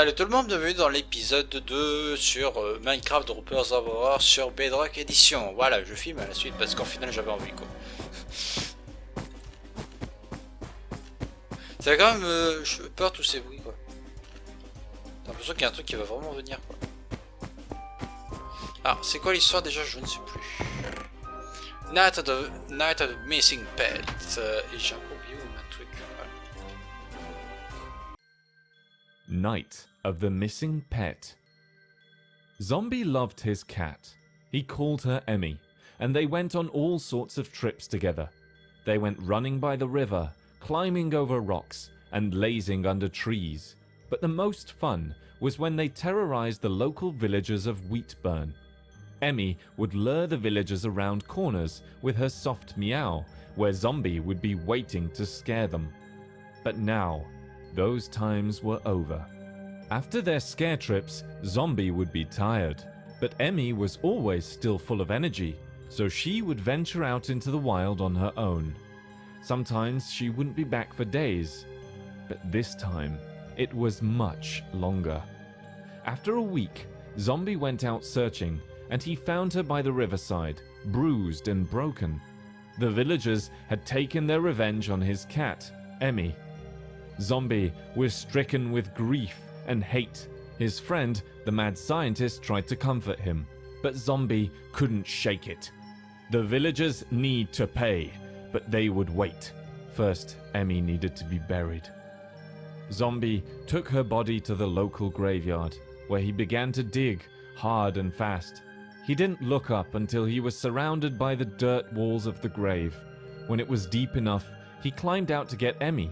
Salut tout le monde, bienvenue dans l'épisode 2 sur Minecraft Droppers of Horror sur Bedrock édition. Voilà, je filme à la suite parce qu'en final j'avais envie quoi. Ça fait quand même peur tous ces bruits quoi. T'as l'impression qu'il y a un truc qui va vraiment venir quoi. Ah, c'est quoi l'histoire déjà? Je ne sais plus. Night of the Missing Pet. Et j'ai encore oublié un truc. Voilà. Night of the Missing Pet. Zombie loved his cat. He called her Emmy, and they went on all sorts of trips together. They went running by the river, climbing over rocks, and lazing under trees. But the most fun was when they terrorized the local villagers of Wheatburn. Emmy would lure the villagers around corners with her soft meow, where Zombie would be waiting to scare them. But now, those times were over. After their scare trips, Zombie would be tired, but Emmy was always still full of energy, so she would venture out into the wild on her own. Sometimes she wouldn't be back for days, but this time it was much longer. After a week, Zombie went out searching, and he found her by the riverside, bruised and broken. The villagers had taken their revenge on his cat, Emmy. Zombie was stricken with grief and hate. His friend, the mad scientist, tried to comfort him, but Zombie couldn't shake it. The villagers need to pay, but they would wait. First, Emmy needed to be buried. Zombie took her body to the local graveyard, where he began to dig hard and fast. He didn't look up until he was surrounded by the dirt walls of the grave. When it was deep enough, he climbed out to get Emmy,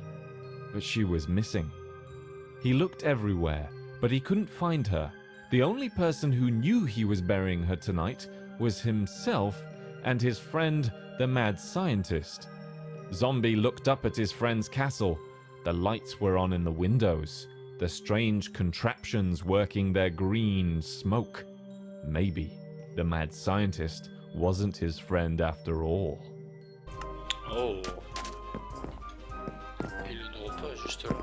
but she was missing. He looked everywhere, but he couldn't find her. The only person who knew he was burying her tonight was himself and his friend, the mad scientist. Zombie looked up at his friend's castle. The lights were on in the windows, the strange contraptions working their green smoke. Maybe the mad scientist wasn't his friend after all. Oh. Il ne nous pas juste là.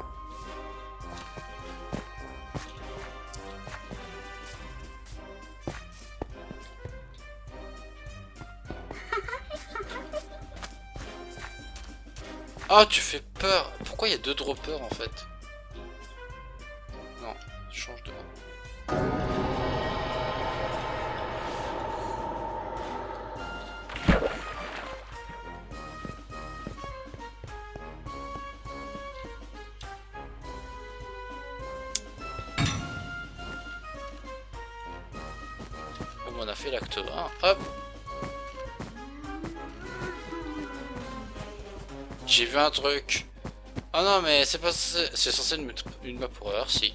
Ah, tu fais peur. Pourquoi il y a deux droppers en fait? Non, je change de map. Bon, on a fait l'acte 1. Hop. J'ai vu un truc. Oh non mais c'est pas c'est censé mettre une map pour heure si.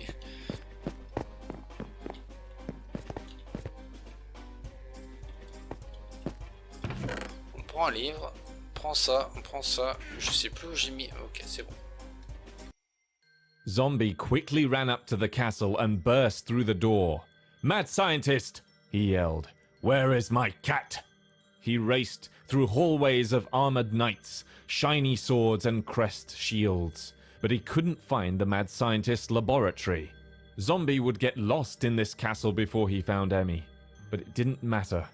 On prend un livre, on prend ça, je sais plus où j'ai mis. Ok, c'est bon. Zombie quickly ran up to the castle and burst through the door. "Mad scientist!" he yelled. "Where is my cat?" He raced through hallways of armored knights, shiny swords and crest shields, but he couldn't find the mad scientist's laboratory. Zombie would get lost in this castle before he found Emmy, but it didn't matter.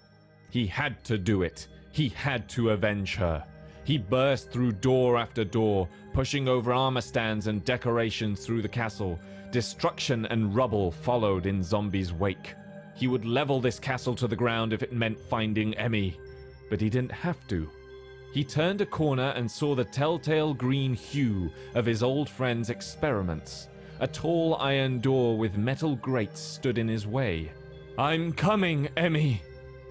He had to do it. He had to avenge her. He burst through door after door, pushing over armor stands and decorations through the castle. Destruction and rubble followed in Zombie's wake. He would level this castle to the ground if it meant finding Emmy, but he didn't have to. He turned a corner and saw the telltale green hue of his old friend's experiments. A tall iron door with metal grates stood in his way. "I'm coming, Emmy,"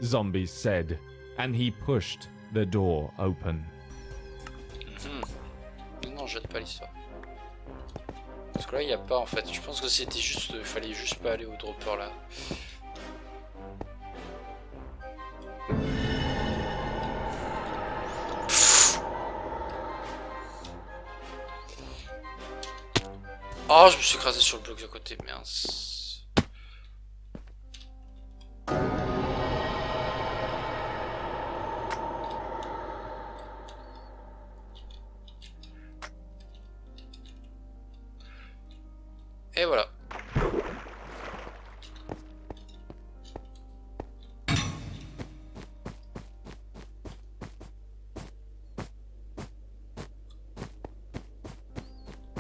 Zombie said, and he pushed the door open. Non, jette pas l'histoire. Parce que là, il n'y a pas en fait. Je pense que c'était juste. Il fallait juste pas aller au dropper là. Oh, je me suis écrasé sur le bloc à côté, mince. Et voilà.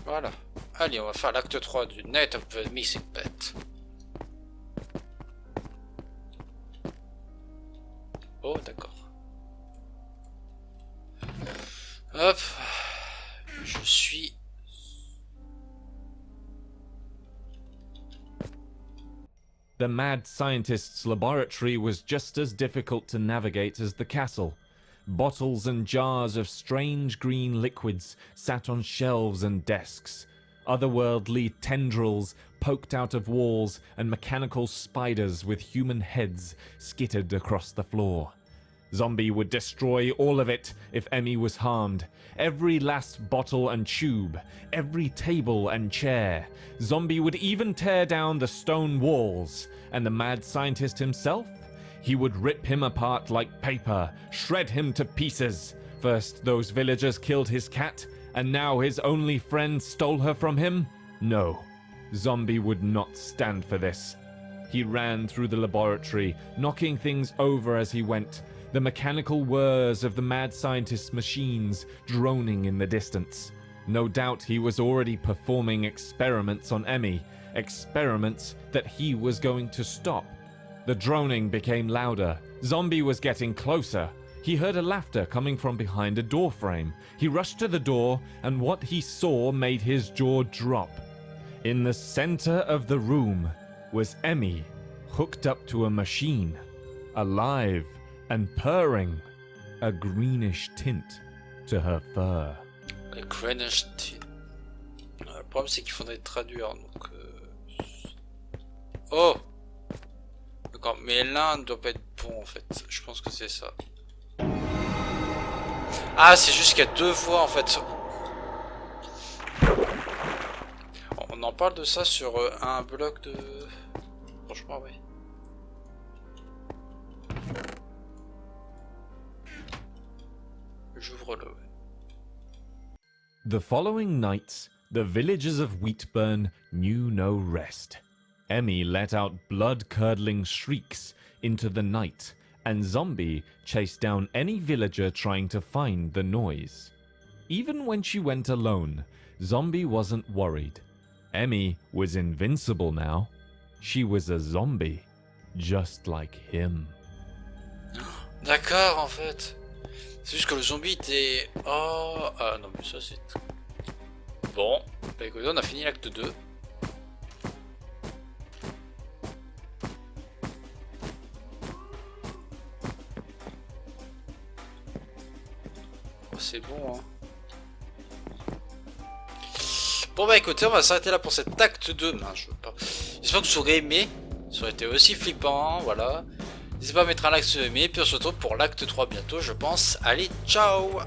Voilà. Allez, on va faire l'acte 3 du Night of the Missing Pet. Oh, d'accord. Hop. Je suis... The mad scientist's laboratory was just as difficult to navigate as the castle. Bottles and jars of strange green liquids sat on shelves and desks. Otherworldly tendrils poked out of walls, and mechanical spiders with human heads skittered across the floor. Zombie would destroy all of it if Emmy was harmed. Every last bottle and tube, every table and chair. Zombie would even tear down the stone walls. And the mad scientist himself? He would rip him apart like paper, shred him to pieces. First those villagers killed his cat, and now his only friend stole her from him? No, Zombie would not stand for this. He ran through the laboratory, knocking things over as he went, the mechanical whirs of the mad scientist's machines droning in the distance. No doubt he was already performing experiments on Emmy, experiments that he was going to stop. The droning became louder. Zombie was getting closer. He heard a laughter coming from behind a door frame. He rushed to the door, and what he saw made his jaw drop. In the center of the room was Emmy, hooked up to a machine, alive and purring, a greenish tint to her fur. A greenish tint. Le problème c'est qu'il faudrait traduire, donc... Oh! D'accord, mais l'un ne doit pas être bon en fait, je pense que c'est ça. Ah, c'est juste qu'il y a deux voix en fait. On en parle de ça sur un blog de... Franchement, oui. J'ouvre-le, ouais. The following nights, the villagers of Wheatburn knew no rest. Emmy let out blood-curdling shrieks into the night, and Zombie chased down any villager trying to find the noise. Even when she went alone, Zombie wasn't worried. Emmy was invincible now. She was a zombie, just like him. D'accord, en fait. C'est juste que le zombie était... Oh... Ah non, mais ça c'est... Bon, bah écoutez, on a fini l'acte 2. Oh, c'est bon, hein. Bon bah écoutez, on va s'arrêter là pour cet acte 2. Mince, je veux pas... J'espère que vous aurez aimé. Ça aurait été aussi flippant, voilà. N'hésitez pas à mettre un like si vous aimez, puis on se retrouve pour l'acte 3 bientôt, je pense. Allez, ciao!